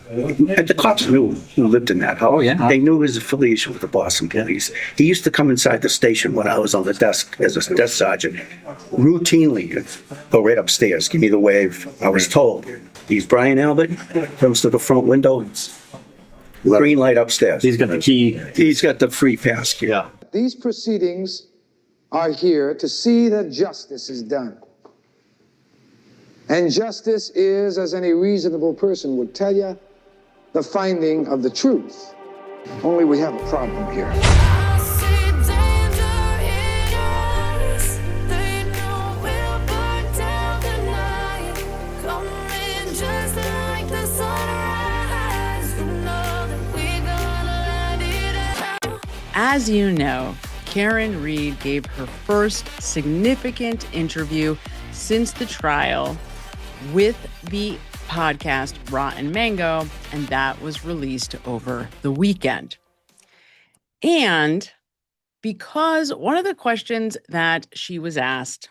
And the cops knew who lived in that house. Oh, yeah. They knew his affiliation with the Boston police. He used to come inside the station when I was on the desk as a desk sergeant, routinely go right upstairs, give me the wave. I was told, he's Brian Albert, comes to the front window, green light upstairs. He's got the key. He's got the free pass key. Yeah. These proceedings are here to see that justice is done. And justice is, as any reasonable person would tell you, the finding of the truth. Only we have a problem here. As you know, Karen Reed gave her first significant interview since the trial with the podcast Rotten Mango, and that was released over the weekend. And because one of the questions that she was asked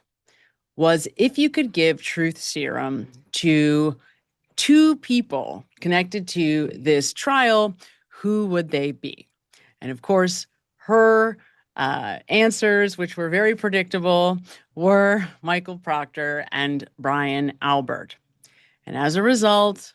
was if you could give truth serum to 2 people connected to this trial, who would they be? And of course, her answers, which were very predictable, were Michael Proctor and Brian Albert. And as a result,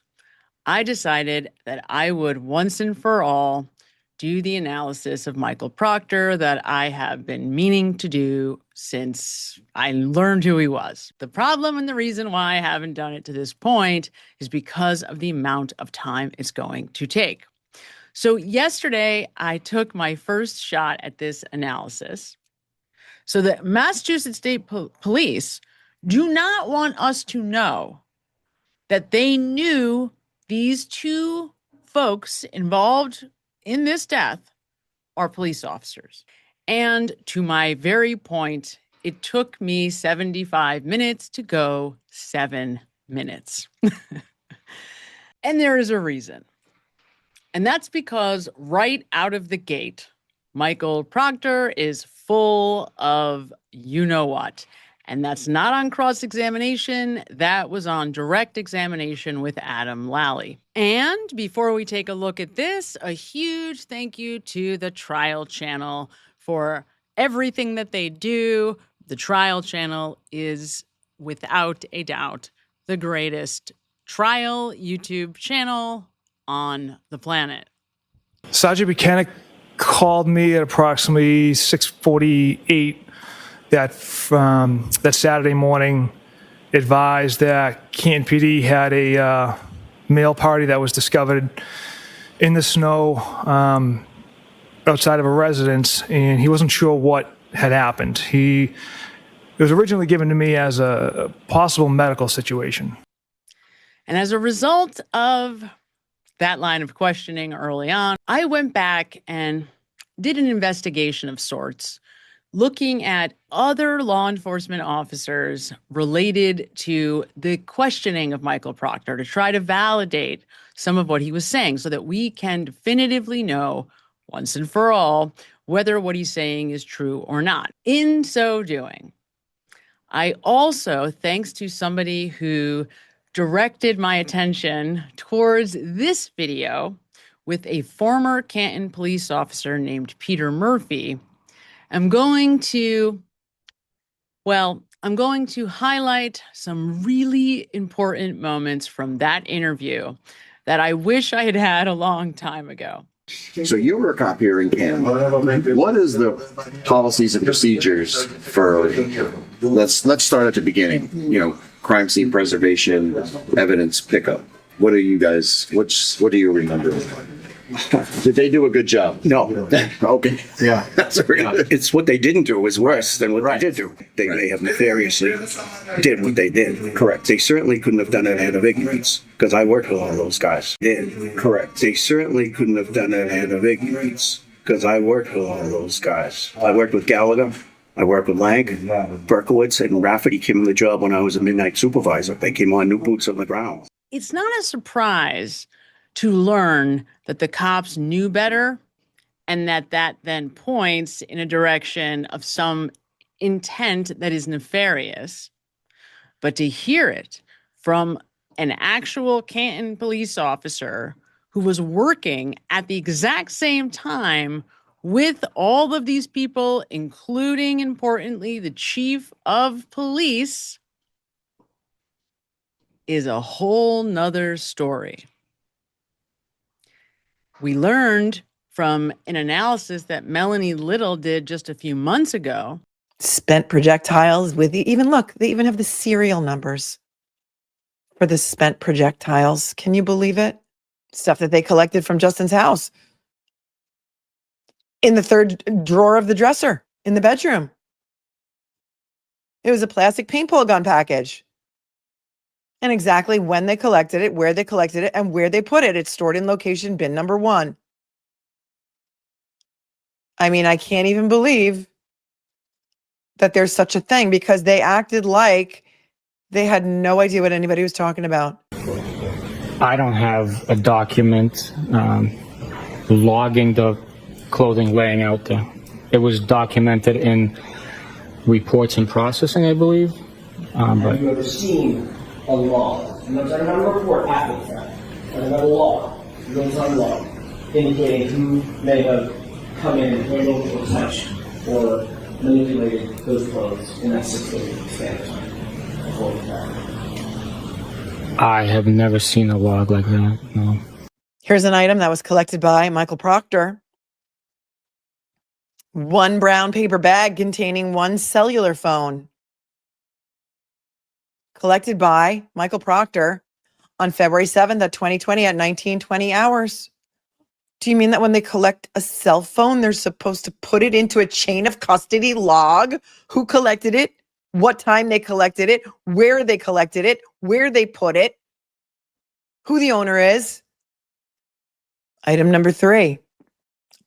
I decided that I would once and for all do the analysis of Michael Proctor that I have been meaning to do since I learned who he was. The problem and the reason why I haven't done it to this point is because of the amount of time it's going to take. So yesterday, I took my first shot at this analysis. So the Massachusetts State Police do not want us to know that they knew these 2 folks involved in this death are police officers. And to my very point, it took me 75 minutes to go 7 minutes. And there is a reason. And that's because right out of the gate, Michael Proctor is full of you-know-what. And that's not on cross-examination. That was on direct examination with Adam Lally. And before we take a look at this, a huge thank you to the Trial Channel for everything that they do. The Trial Channel is, without a doubt, the greatest trial YouTube channel on the planet. Sergeant Buchanan called me at approximately 6:48 that Saturday morning, advised that Canton PD had a male party that was discovered in the snow outside of a residence, and he wasn't sure what had happened. It was originally given to me as a possible medical situation. And as a result of that line of questioning early on, I went back and did an investigation of sorts, looking at other law enforcement officers related to the questioning of Michael Proctor to try to validate some of what he was saying so that we can definitively know once and for all whether what he's saying is true or not. In so doing, I also, thanks to somebody who directed my attention towards this video with a former Canton police officer named Peter Murphy, I'm going to highlight some really important moments from that interview that I wish I had had a long time ago. So you were a cop here in Canton. What is the policies and procedures for, let's start at the beginning, crime scene preservation, evidence pickup. What do you guys, what do you remember? Did they do a good job? No. Okay. Yeah. That's very good. It's what they didn't do was worse than what they did do. They have nefariously did what they did. Correct. They certainly couldn't have done it out of ignorance, because I worked with all those guys. Did. Correct. They certainly couldn't have done it out of ignorance, because I worked with all those guys. I worked with Gallagher. I worked with Lank, Berkowitz, and Rafferty came on the job when I was a midnight supervisor. They came on new boots on the ground. It's not a surprise to learn that the cops knew better and that then points in a direction of some intent that is nefarious. But to hear it from an actual Canton police officer who was working at the exact same time with all of these people, including, importantly, the chief of police, is a whole nother story. We learned from an analysis that Melanie Little did just a few months ago. Spent projectiles with they even have the serial numbers for the spent projectiles. Can you believe it? Stuff that they collected from Justin's house. In the third drawer of the dresser in the bedroom. It was a plastic paintball gun package. And exactly when they collected it, where they collected it, and where they put it. It's stored in location bin number 1. I mean, I can't even believe that there's such a thing, because they acted like they had no idea what anybody was talking about. I don't have a document logging the clothing laying out there. It was documented in reports and processing, I believe. Have you ever seen a log? I'm not talking about a report after the fact. I'm talking about a log, goes on log, indicating who may have come in and handled or touched or manipulated those clothes in that 6-day span of time before the fact. I have never seen a log like that, no. Here's an item that was collected by Michael Proctor. 1 brown paper bag containing 1 cellular phone. Collected by Michael Proctor on February 7th of 2020 at 19:20 hours. Do you mean that when they collect a cell phone, they're supposed to put it into a chain of custody log? Who collected it? What time they collected it? Where they collected it? Where they put it? Who the owner is? Item number 3.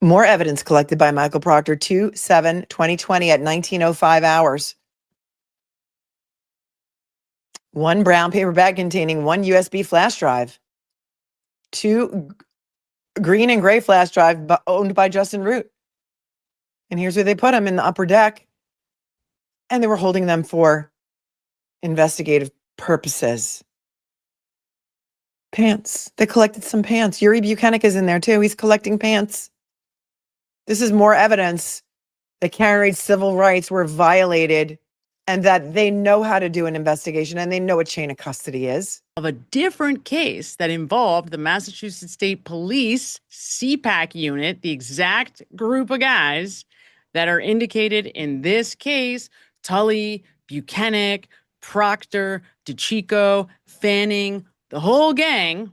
More evidence collected by Michael Proctor, 2/7/2020 at 19:05 hours. 1 brown paper bag containing 1 USB flash drive. 2 green and gray flash drive owned by Justin Root. And here's where they put them, in the upper deck. And they were holding them for investigative purposes. Pants. They collected some pants. Yuri Buchanan is in there too. He's collecting pants. This is more evidence that Karen Reed's civil rights were violated, and that they know how to do an investigation and they know what chain of custody is. Of a different case that involved the Massachusetts State Police CPAC unit, the exact group of guys that are indicated in this case: Tully, Buchanan, Proctor, DeChico, Fanning, the whole gang,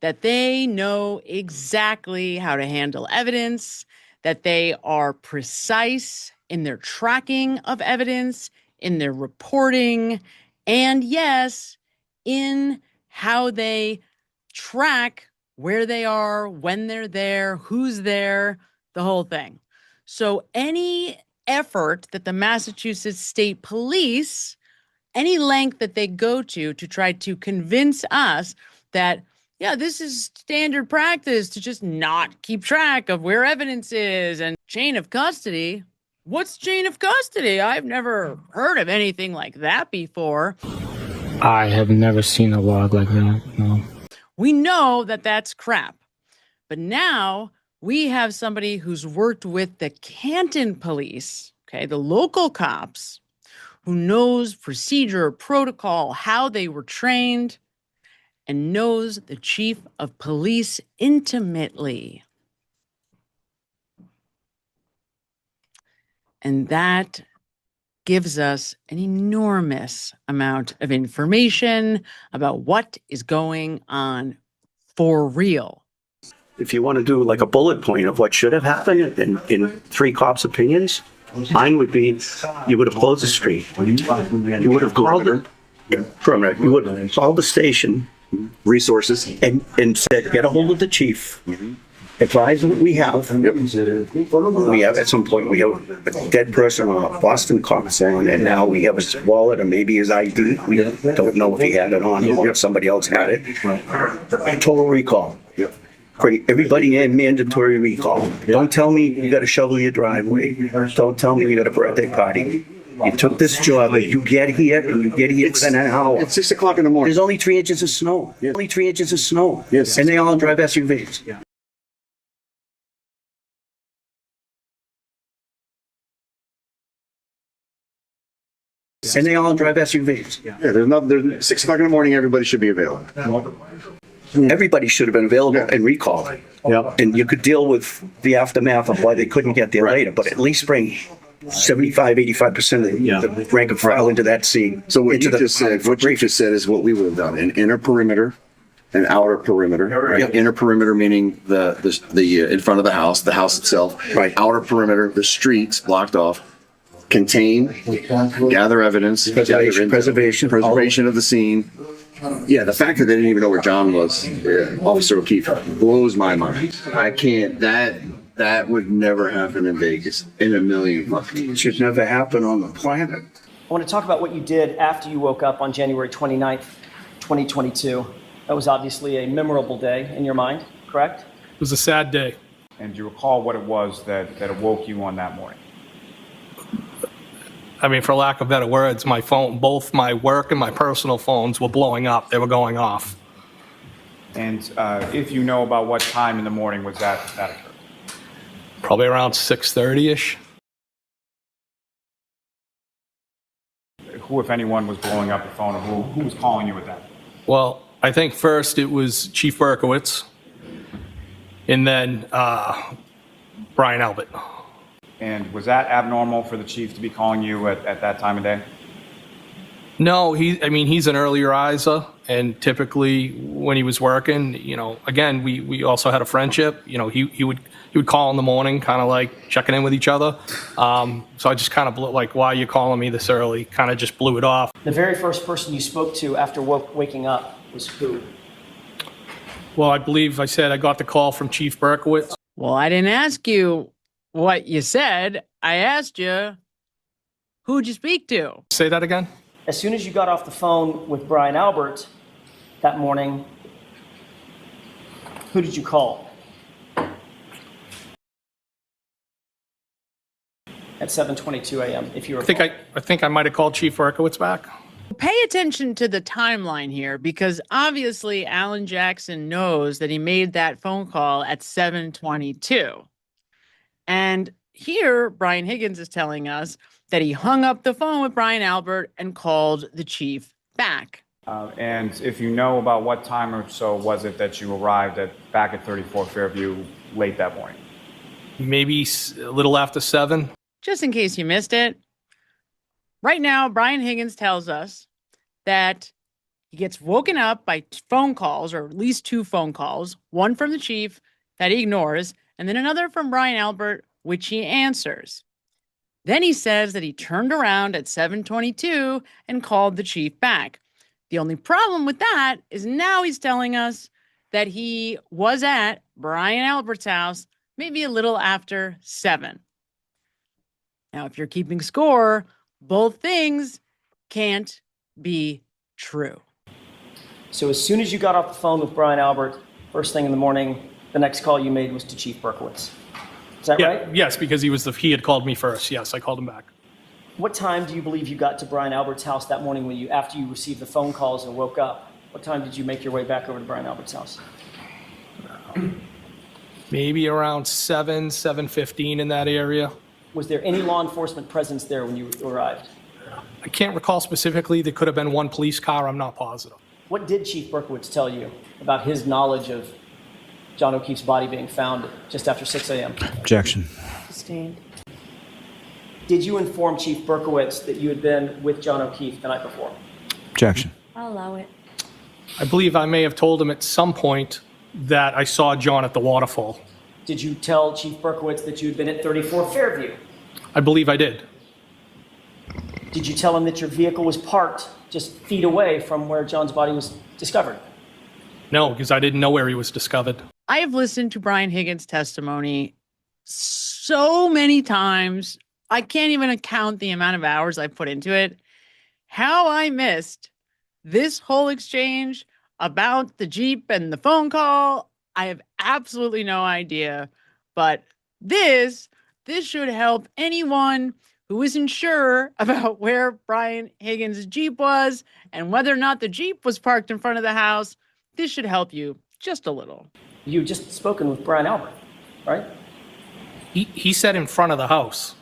that they know exactly how to handle evidence, that they are precise in their tracking of evidence, in their reporting, and yes, in how they track where they are, when they're there, who's there, the whole thing. So any effort that the Massachusetts State Police, any length that they go to try to convince us that, yeah, this is standard practice to just not keep track of where evidence is and chain of custody. What's chain of custody? I've never heard of anything like that before. I have never seen a log like that, no. We know that that's crap. But now we have somebody who's worked with the Canton police, okay, the local cops, who knows procedure, protocol, how they were trained, and knows the chief of police intimately. And that gives us an enormous amount of information about what is going on for real. If you want to do like a bullet point of what should have happened in 3 cops' opinions, mine would be, you would have closed the street. You would have called it, you would have called the station, Resources. and said, get a hold of the chief. Advise what we have. We have, at some point, we have a dead person on a Boston cop phone, and now we have his wallet or maybe his ID. We don't know if he had it on or if somebody else had it. Total recall. For everybody in mandatory recall. Don't tell me you got to shovel your driveway. Don't tell me you got a birthday party. You took this job, you get here, and you get here within an hour. It's 6 o'clock in the morning. There's only 3 inches of snow. Yeah. Only 3 inches of snow. Yes. And they all drive SUVs. Yeah. And they all drive SUVs. Yeah, there's 6 o'clock in the morning, everybody should be available. Everybody should have been available and recalled. Yeah. And you could deal with the aftermath of why they couldn't get there later, but at least bring 75, 85% of the rank and file into that scene. So what into you the- just said, is what we would have done, an inner perimeter, an outer perimeter. Right? Yep. Inner perimeter meaning the in front of the house itself. Right. Outer perimeter, the streets blocked off. Contain, gather evidence, preservation of the scene. Yeah, the fact that they didn't even know where John was, Officer O'Keefe, blows my mind. I can't, that would never happen in Vegas in a million fucking. It should never happen on the planet. I want to talk about what you did after you woke up on January 29th, 2022. That was obviously a memorable day in your mind, correct? It was a sad day. And do you recall what it was that awoke you on that morning? I mean, for lack of better words, my phone, both my work and my personal phones were blowing up. They were going off. And if you know about what time in the morning was that occurred? Probably around 6:30-ish. Who, if anyone, was blowing up your phone, or who was calling you with that? Well, I think first it was Chief Berkowitz, and then Brian Albert. And was that abnormal for the chief to be calling you at that time of day? No, he's an early riser, and typically when he was working, again, we also had a friendship. He would call in the morning, kind of like checking in with each other. So I just kind of blew, like, why are you calling me this early? Kind of just blew it off. The very first person you spoke to after waking up was who? Well, I believe I said I got the call from Chief Berkowitz. Well, I didn't ask you what you said. I asked you, who'd you speak to? Say that again? As soon as you got off the phone with Brian Albert that morning, who did you call? At 7:22 a.m., if you recall. I think I might have called Chief Berkowitz back. Pay attention to the timeline here, because obviously Alan Jackson knows that he made that phone call at 7:22. And here, Brian Higgins is telling us that he hung up the phone with Brian Albert and called the chief back. And if you know about what time or so was it that you arrived back at 34 Fairview late that morning? Maybe a little after 7. Just in case you missed it, right now, Brian Higgins tells us that he gets woken up by phone calls, or at least 2 phone calls, one from the chief that he ignores, and then another from Brian Albert, which he answers. Then he says that he turned around at 7:22 and called the chief back. The only problem with that is now he's telling us that he was at Brian Albert's house maybe a little after 7. Now, if you're keeping score, both things can't be true. So as soon as you got off the phone with Brian Albert, first thing in the morning, the next call you made was to Chief Berkowitz. Is that right? Yes, because he had called me first. Yes, I called him back. What time do you believe you got to Brian Albert's house that morning after you received the phone calls and woke up? What time did you make your way back over to Brian Albert's house? Maybe around 7:15 in that area. Was there any law enforcement presence there when you arrived? I can't recall specifically. There could have been one police car. I'm not positive. What did Chief Berkowitz tell you about his knowledge of John O'Keefe's body being found just after 6 a.m.? Objection. Sustained. Did you inform Chief Berkowitz that you had been with John O'Keefe the night before? Objection. I'll allow it. I believe I may have told him at some point that I saw John at the waterfall. Did you tell Chief Berkowitz that you had been at 34 Fairview? I believe I did. Did you tell him that your vehicle was parked just feet away from where John's body was discovered? No, because I didn't know where he was discovered. I have listened to Brian Higgins' testimony so many times, I can't even count the amount of hours I put into it. How I missed this whole exchange about the Jeep and the phone call, I have absolutely no idea. But this should help anyone who isn't sure about where Brian Higgins' Jeep was and whether or not the Jeep was parked in front of the house, this should help you just a little. You just spoken with Brian Albert, right? He said in front of the house.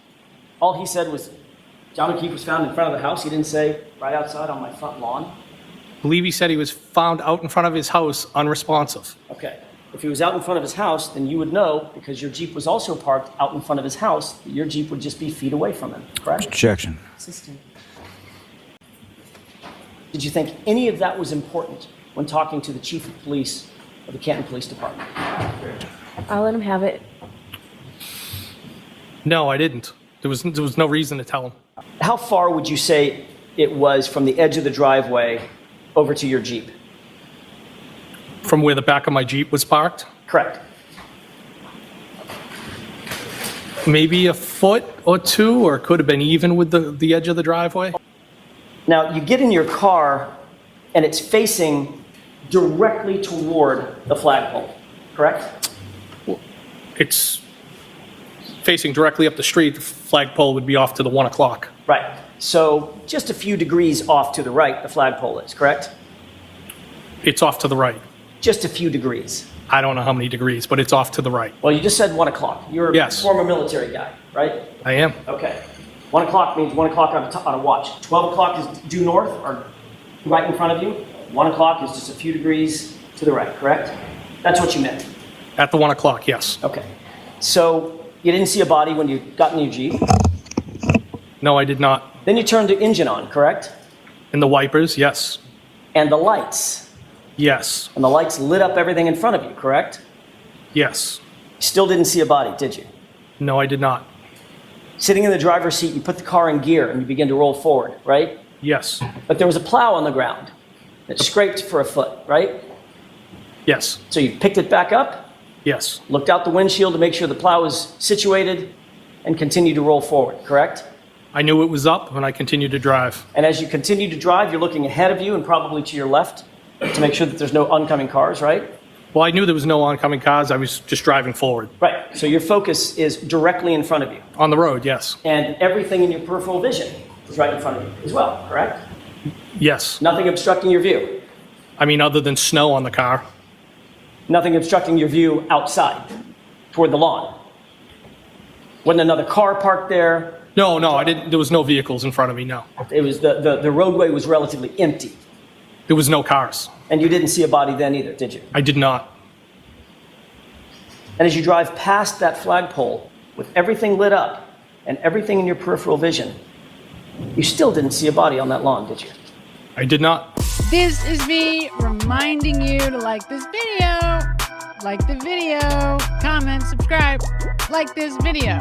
All he said was John O'Keefe was found in front of the house. He didn't say right outside on my front lawn. I believe he said he was found out in front of his house unresponsive. Okay. If he was out in front of his house, then you would know, because your Jeep was also parked out in front of his house, that your Jeep would just be feet away from him, correct? Objection. Did you think any of that was important when talking to the chief of police of the Canton Police Department? I'll let him have it. No, I didn't. There was no reason to tell him. How far would you say it was from the edge of the driveway over to your Jeep? From where the back of my Jeep was parked? Correct. Maybe a foot or two, or it could have been even with the edge of the driveway. Now, you get in your car, and it's facing directly toward the flagpole, correct? It's facing directly up the street. The flagpole would be off to the 1 o'clock. Right. So just a few degrees off to the right, the flagpole is, correct? It's off to the right. Just a few degrees. I don't know how many degrees, but it's off to the right. Well, you just said 1 o'clock. You're a former military guy, right? I am. Okay. 1 o'clock means 1 o'clock on a watch. 12 o'clock is due north, or right in front of you. 1 o'clock is just a few degrees to the right, correct? That's what you meant. At the 1 o'clock, yes. Okay. So you didn't see a body when you got in your Jeep. No, I did not. Then you turned the engine on, correct? And the wipers, yes. And the lights. Yes. And the lights lit up everything in front of you, correct? Yes. You still didn't see a body, did you? No, I did not. Sitting in the driver's seat, you put the car in gear and you begin to roll forward, right? Yes. But there was a plow on the ground that scraped for a foot, right? Yes. So you picked it back up, Yes. looked out the windshield to make sure the plow was situated, and continued to roll forward, correct? I knew it was up when I continued to drive. And as you continue to drive, you're looking ahead of you and probably to your left to make sure that there's no oncoming cars, right? Well, I knew there was no oncoming cars. I was just driving forward. Right. So your focus is directly in front of you. On the road, yes. And everything in your peripheral vision is right in front of you as well, correct? Yes. Nothing obstructing your view. I mean, other than snow on the car. Nothing obstructing your view outside toward the lawn. Wasn't another car parked there. No, I didn't. There was no vehicles in front of me, no. It was the roadway was relatively empty. There was no cars. And you didn't see a body then either, did you? I did not. And as you drive past that flagpole with everything lit up and everything in your peripheral vision, you still didn't see a body on that lawn, did you? I did not. This is me reminding you to like this video, like the video, comment, subscribe, like this video.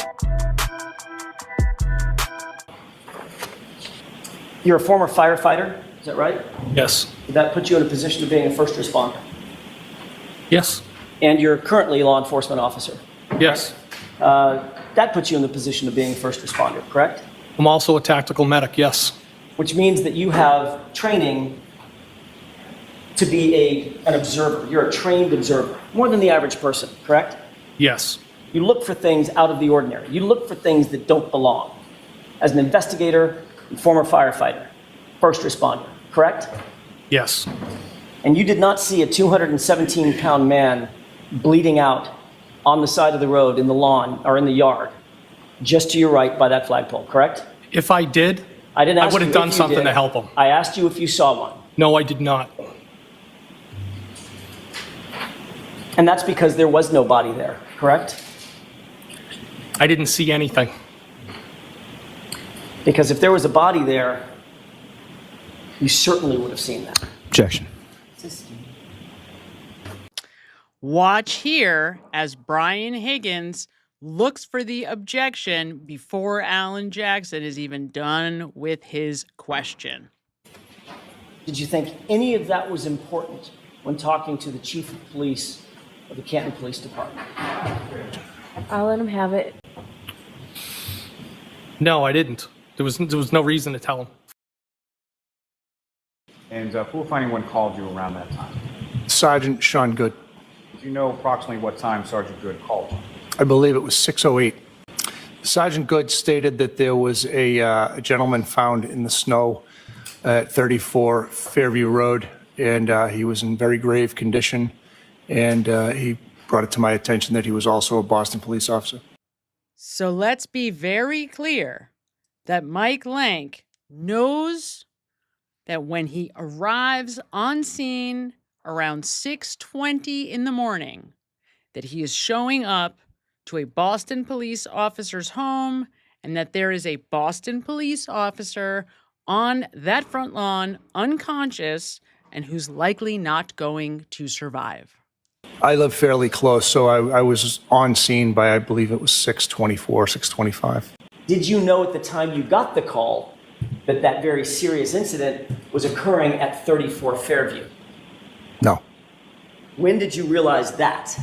You're a former firefighter, is that right? Yes. Did that put you in a position of being a first responder? Yes. And you're currently a law enforcement officer. Yes. That puts you in the position of being a first responder, correct? I'm also a tactical medic, yes. Which means that you have training to be an observer. You're a trained observer, more than the average person, correct? Yes. You look for things out of the ordinary. You look for things that don't belong. As an investigator, and former firefighter, first responder, correct? Yes. And you did not see a 217-pound man bleeding out on the side of the road, in the lawn, or in the yard, just to your right by that flagpole, correct? If I did, I didn't ask would you have if done you something did. to help him. I asked you if you saw one. No, I did not. And that's because there was no body there, correct? I didn't see anything. Because if there was a body there, you certainly would have seen that. Objection. Watch here as Brian Higgins looks for the objection before Alan Jackson is even done with his question. Did you think any of that was important when talking to the chief of police of the Canton Police Department? I'll let him have it. No, I didn't. There was no reason to tell him. And who, if anyone, called you around that time? Sergeant Sean Good. Do you know approximately what time Sergeant Good called you? I believe it was 6:08. Sergeant Good stated that there was a gentleman found in the snow at 34 Fairview Road, and he was in very grave condition, and he brought it to my attention that he was also a Boston police officer. So let's be very clear that Mike Lank knows that when he arrives on scene around 6:20 in the morning, that he is showing up to a Boston police officer's home and that there is a Boston police officer on that front lawn, unconscious, and who's likely not going to survive. I live fairly close, so I was on scene by, I believe it was 6:24, 6:25. Did you know at the time you got the call that that very serious incident was occurring at 34 Fairview? No. When did you realize that?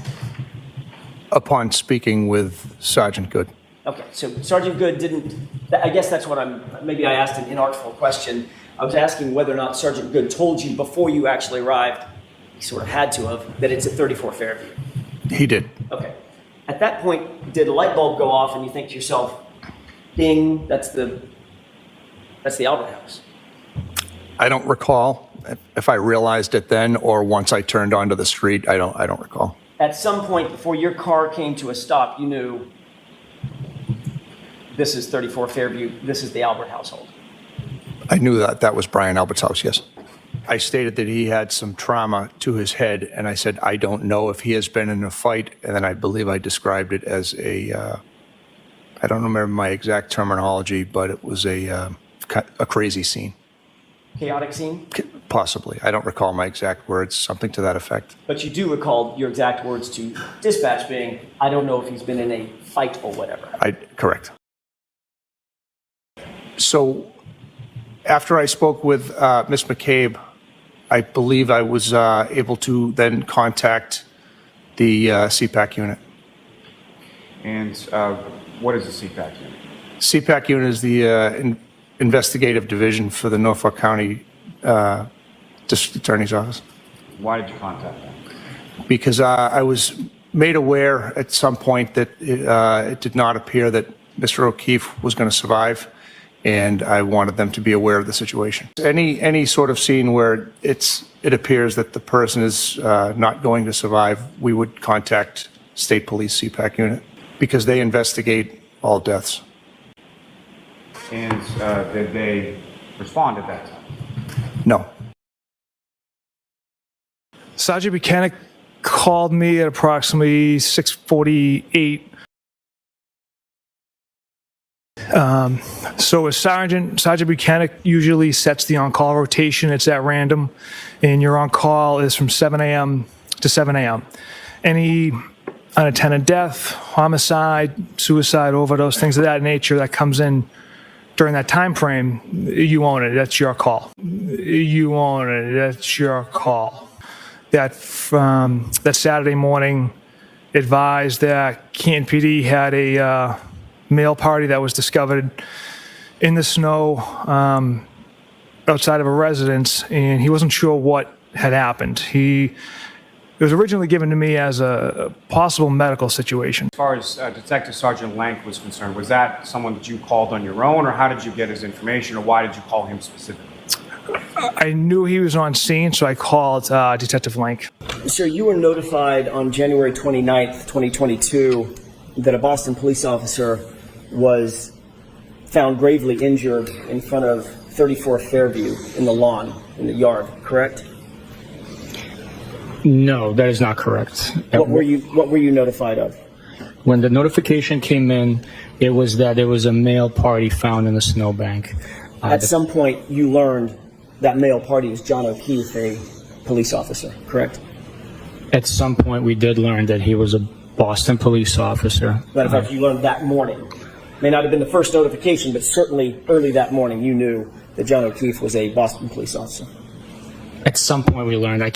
Upon speaking with Sergeant Good. Okay, so Sergeant Good didn't, I guess that's what maybe I asked an inartful question. I was asking whether or not Sergeant Good told you before you actually arrived, he sort of had to have, that it's at 34 Fairview. He did. Okay. At that point, did a light bulb go off and you think to yourself, ding, that's the Albert House? I don't recall if I realized it then or once I turned onto the street. I don't recall. At some point before your car came to a stop, you knew this is 34 Fairview, this is the Albert household. I knew that was Brian Albert's house, yes. I stated that he had some trauma to his head, and I said, I don't know if he has been in a fight, and then I believe I described it as I don't remember my exact terminology, but it was a crazy scene. Chaotic scene? Possibly. I don't recall my exact words, something to that effect. But you do recall your exact words to dispatch being, I don't know if he's been in a fight or whatever. Correct. So after I spoke with Ms. McCabe, I believe I was able to then contact the CPAC unit. And what is a CPAC unit? CPAC unit is the investigative division for the Norfolk County District Attorney's Office. Why did you contact them? Because I was made aware at some point that it did not appear that Mr. O'Keefe was going to survive, and I wanted them to be aware of the situation. Any sort of scene where it appears that the person is not going to survive, we would contact State Police CPAC unit because they investigate all deaths. And did they respond at that time? No. Sergeant Buchanan called me at approximately 6:48. So a Sergeant Buchanan usually sets the on-call rotation. It's at random, and your on-call is from 7 a.m. to 7 a.m. Any unattended death, homicide, suicide, overdose, things of that nature that comes in during that time frame, you own it. That's your call. You own it. That's your call. That Saturday morning advised that Canton PD had a male party that was discovered in the snow outside of a residence, and he wasn't sure what had happened. It was originally given to me as a possible medical situation. As far as Detective Sergeant Lank was concerned, was that someone that you called on your own, or how did you get his information, or why did you call him specifically? I knew he was on scene, so I called Detective Lank. Sir, you were notified on January 29th, 2022, that a Boston police officer was found gravely injured in front of 34 Fairview in the lawn, in the yard, correct? No, that is not correct. What were you notified of? When the notification came in, it was that there was a male party found in the snowbank. At some point, you learned that male party is John O'Keefe, a police officer, correct? At some point, we did learn that he was a Boston police officer. Matter of fact, you learned that morning. May not have been the first notification, but certainly early that morning, you knew that John O'Keefe was a Boston police officer. At some point, we learned. I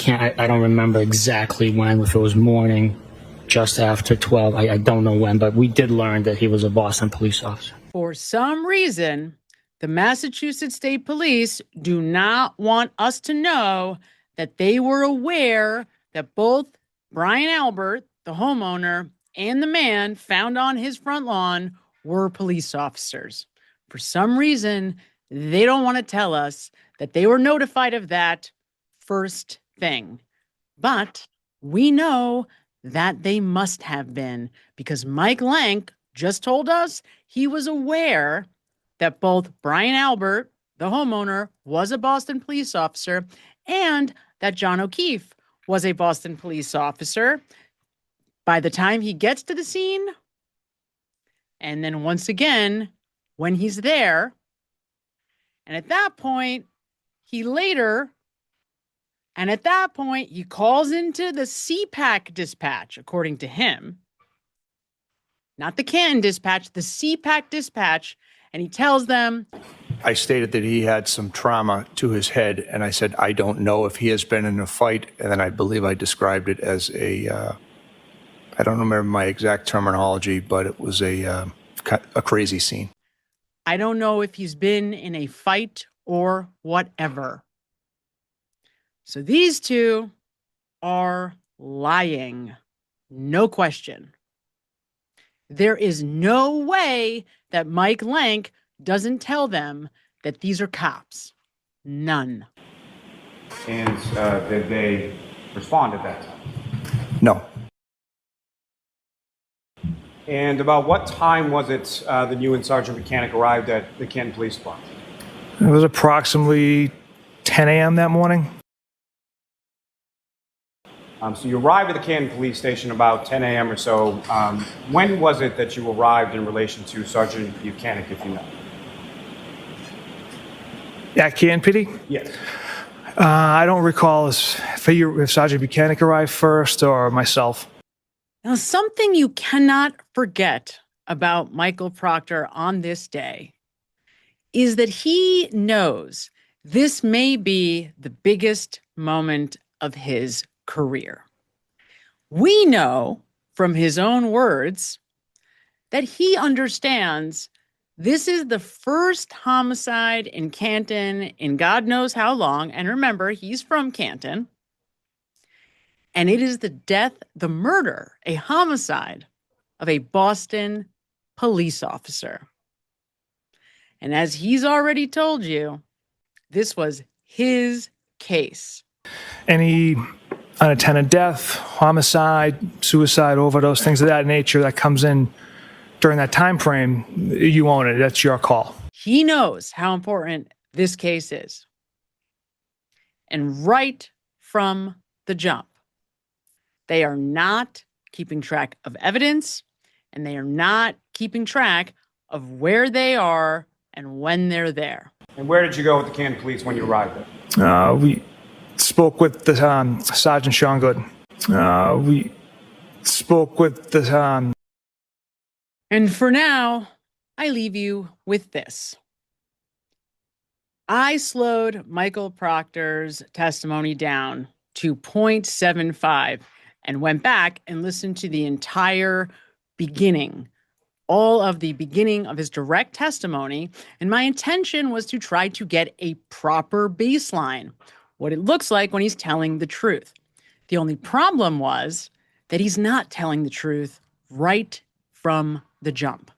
don't remember exactly when. If it was morning, just after 12, I don't know when, but we did learn that he was a Boston police officer. For some reason, the Massachusetts State Police do not want us to know that they were aware that both Brian Albert, the homeowner, and the man found on his front lawn were police officers. For some reason, they don't want to tell us that they were notified of that first thing. But we know that they must have been, because Mike Lank just told us he was aware that both Brian Albert, the homeowner, was a Boston police officer, and that John O'Keefe was a Boston police officer by the time he gets to the scene. And then once again, when he's there. And at that point, he calls into the CPAC dispatch, according to him. Not the Canton dispatch, the CPAC dispatch. And he tells them, I stated that he had some trauma to his head, and I said, I don't know if he has been in a fight. And then I believe I described it as I don't remember my exact terminology, but it was a crazy scene. I don't know if he's been in a fight or whatever. So these two are lying. No question. There is no way that Mike Lank doesn't tell them that these are cops. None. And did they respond at that time? No. And about what time was it that you and Sergeant Mechanic arrived at the Canton Police Department? It was approximately 10 a.m. that morning. So you arrived at the Canton Police Station about 10 a.m. or so. When was it that you arrived in relation to Sergeant Mechanic, if you know? At Canton PD? Yes. I don't recall if Sergeant Buchanan arrived first or myself. Now, something you cannot forget about Michael Proctor on this day is that he knows this may be the biggest moment of his career. We know from his own words that he understands this is the first homicide in Canton in God knows how long. And remember, he's from Canton. And it is the murder, a homicide of a Boston police officer. And as he's already told you, this was his case. Any unattended death, homicide, suicide, overdose, things of that nature that comes in during that time frame, you own it. That's your call. He knows how important this case is. And right from the jump, they are not keeping track of evidence, and they are not keeping track of where they are and when they're there. And where did you go with the Canton Police when you arrived there? We spoke with the Sergeant Sean Good. We spoke with the... And for now, I leave you with this. I slowed Michael Proctor's testimony down to 0.75 and went back and listened to the entire beginning, all of the beginning of his direct testimony. And my intention was to try to get a proper baseline, what it looks like when he's telling the truth. The only problem was that he's not telling the truth right from the jump.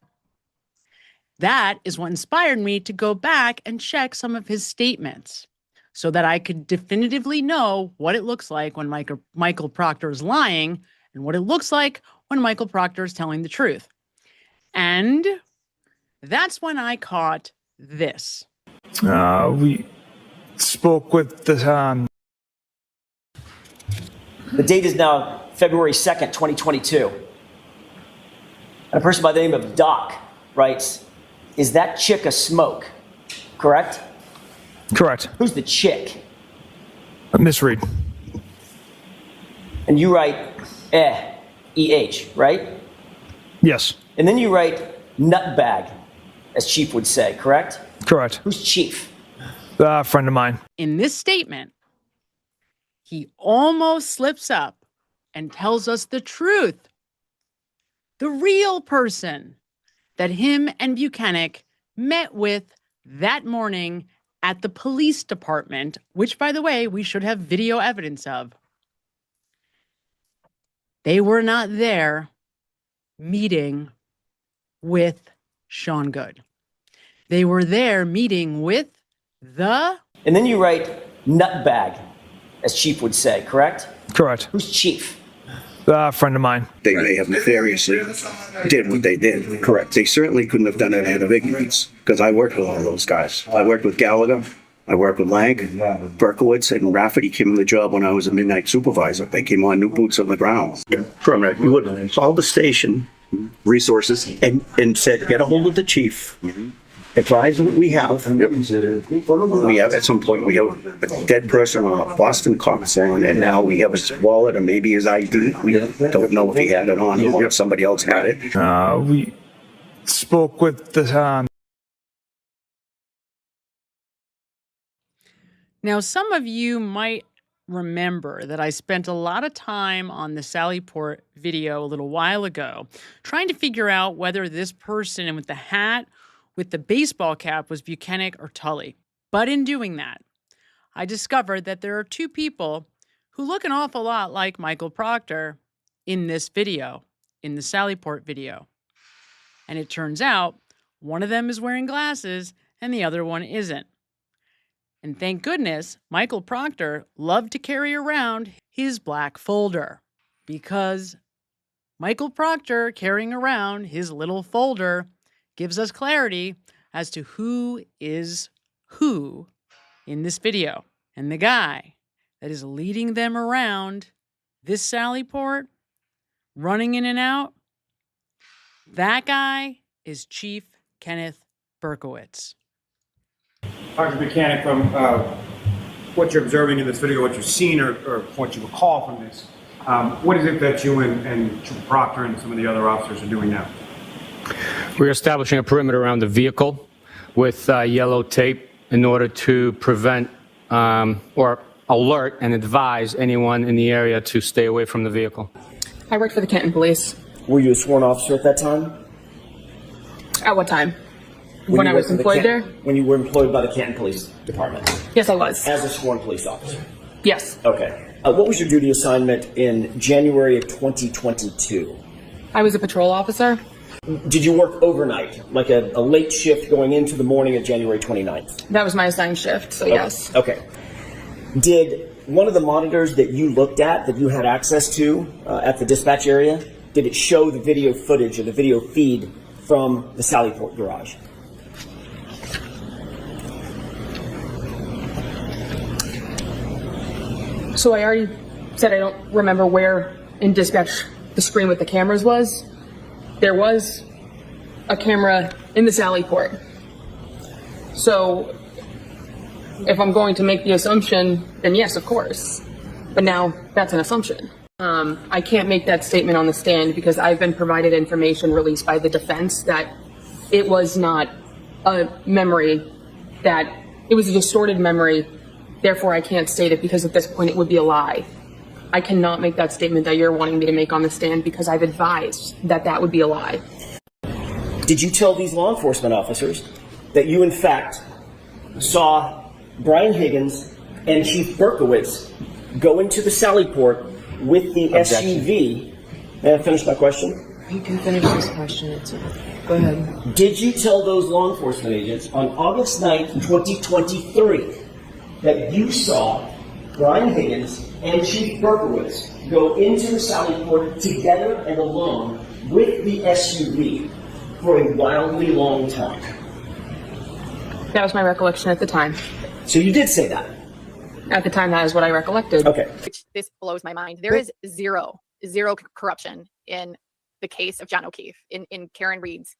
That is what inspired me to go back and check some of his statements so that I could definitively know what it looks like when Michael Proctor is lying and what it looks like when Michael Proctor is telling the truth. And that's when I caught this. We spoke with the... The date is now February 2nd, 2022. And a person by the name of Doc writes, "Is that chick a smoke?" Correct? Correct. Who's the chick? Miss Reed. And you write E-H, right? Yes. And then you write nutbag, as Chief would say, correct? Correct. Who's Chief? A friend of mine. In this statement, he almost slips up and tells us the truth. The real person that him and Buchanan met with that morning at the police department, which, by the way, we should have video evidence of. They were not there meeting with Sean Good. They were there meeting with the... And then you write nutbag, as Chief would say, correct? Correct. Who's Chief? A friend of mine. They may have nefariously did what they did. Correct. They certainly couldn't have done it out of ignorance, because I worked with all those guys. I worked with Gallagher. I worked with Lank, Berkowitz, and Rafferty came on the job when I was a midnight supervisor. They came on new boots on the ground. Permanent. We would call the station Resources. and said, get a hold of the chief. Advise what we have. We have, at some point, we have a dead person on a Boston cop phone, and now we have his wallet or maybe his ID. We don't know if he had it on him or if somebody else had it. We spoke with the Now, some of you might remember that I spent a lot of time on the Sallyport video a little while ago trying to figure out whether this person with the hat with the baseball cap was Buchanan or Tully. But in doing that, I discovered that there are two people who look an awful lot like Michael Proctor in this video, in the Sallyport video. And it turns out one of them is wearing glasses and the other one isn't. And thank goodness, Michael Proctor loved to carry around his black folder, because Michael Proctor carrying around his little folder gives us clarity as to who is who in this video. And the guy that is leading them around this Sallyport, running in and out, that guy is Chief Kenneth Berkowitz. Dr. Buchanan, from what you're observing in this video, what you've seen or what you recall from this, what is it that you and Chief Proctor and some of the other officers are doing now? We're establishing a perimeter around the vehicle with yellow tape in order to prevent or alert and advise anyone in the area to stay away from the vehicle. I worked for the Canton Police. Were you a sworn officer at that time? At what time? When I was employed there? When you were employed by the Canton Police Department? Yes, I was. As a sworn police officer? Yes. Okay. What was your duty assignment in January of 2022? I was a patrol officer. Did you work overnight, like a late shift going into the morning of January 29th? That was my assigned shift, so yes. Okay. Did one of the monitors that you looked at, that you had access to at the dispatch area, did it show the video footage or the video feed from the Sallyport garage? So I already said I don't remember where in dispatch the screen with the cameras was. There was a camera in the Sallyport. So if I'm going to make the assumption, then yes, of course. But now that's an assumption. I can't make that statement on the stand because I've been provided information released by the defense that it was not a memory, that it was a distorted memory. Therefore, I can't state it because at this point it would be a lie. I cannot make that statement that you're wanting me to make on the stand because I've advised that that would be a lie. Did you tell these law enforcement officers that you, in fact, saw Brian Higgins and Chief Berkowitz going to the Sallyport with the SUV? May I finish my question? You can finish this question. Go ahead. Did you tell those law enforcement agents on August 9th, 2023, that you saw Brian Higgins and Chief Berkowitz go into the Sallyport together and alone with the SUV for a wildly long time? That was my recollection at the time. So you did say that? At the time, that is what I recollected. Okay. This blows my mind. There is zero corruption in the case of John O'Keefe, in Karen Reed's.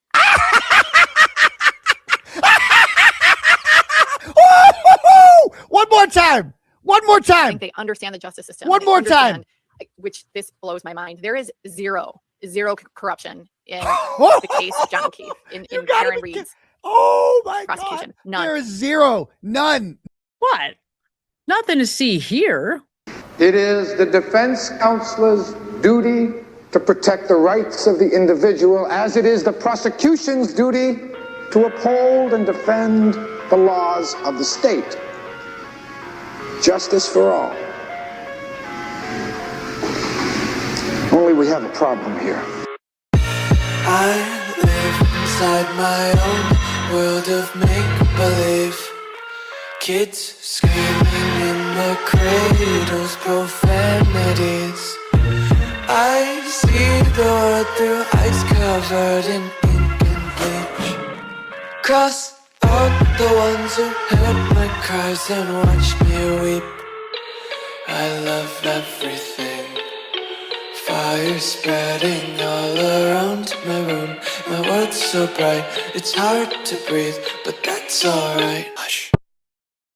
One more time. One more time. I think they understand the justice system. One more time. Which this blows my mind. There is zero corruption in the case of John O'Keefe, in Karen Reed's prosecution. God. None. There is zero. None. What? Nothing to see here. It is the defense counselor's duty to protect the rights of the individual, as it is the prosecution's duty to uphold and defend the laws of the state. Justice for all. Only we have a problem here. I live inside my own world of make-believe. Kids screaming in their cradles, profanities. I see the world through ice covered in ink and bleach. Cross out the ones who heard my cries and watched me weep. I love everything. Fire spreading all around my room. My world's so bright, it's hard to breathe, but that's alright. Hush.